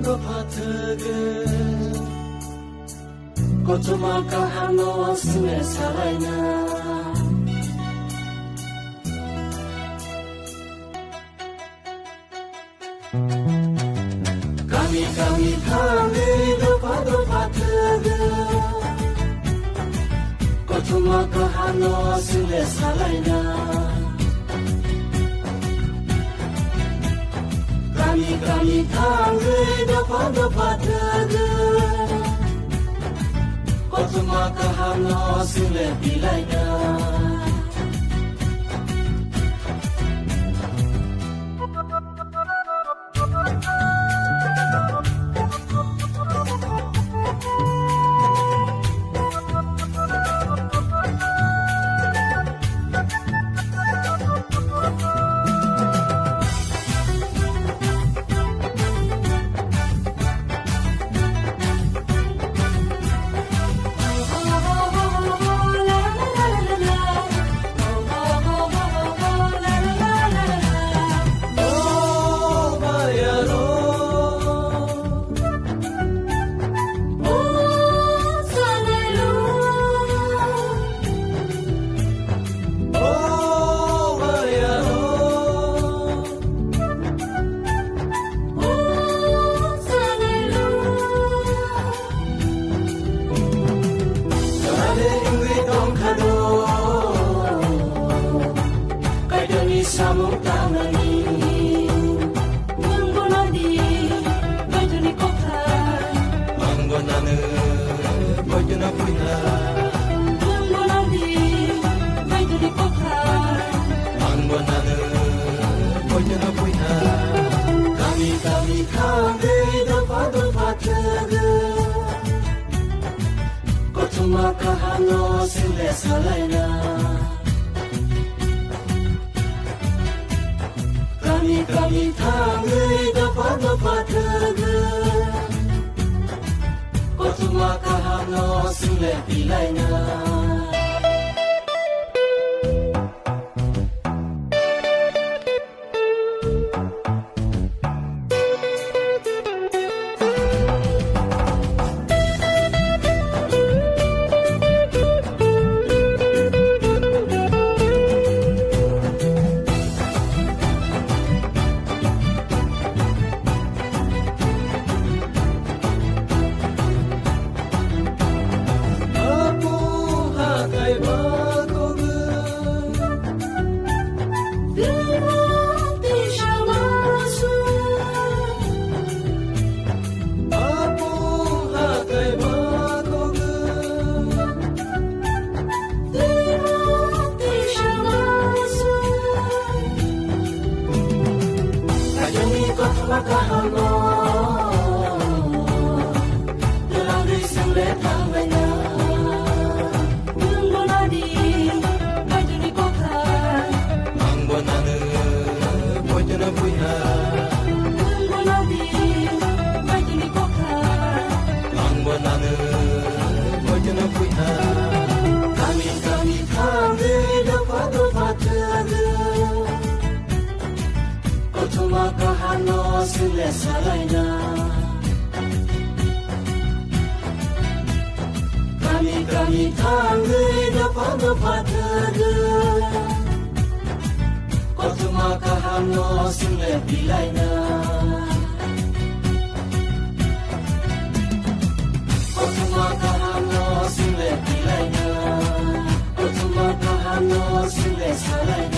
do patege Kotuma kahano sune salaina Kami kami do patege Kotuma kahano sune salaina Kami tanggui dapat tege Kotuma kahano sile bilaina Samung tanani Manggonadi Bajuni kota Manggonane Bajuna puina Manggonadi Bajuni kota Manggonane Bajuna puina Kami dapat tege Kotuma kahano sile salaina Kami tanggui dapat tege Kotuma kahano sile bilaina Kahano Dalam risang letang baina Manggonadi Bajuni kota Manggonane Bajuna puina Manggonadi Bajuni kota Manggonane Bajuna puina Kami dapat tege Kotuma kahano sile salaina Kami tanggui dapat tege Kotuma kahano sile bilaina Kotuma kahano sile bilaina Kotuma kahano sile salaina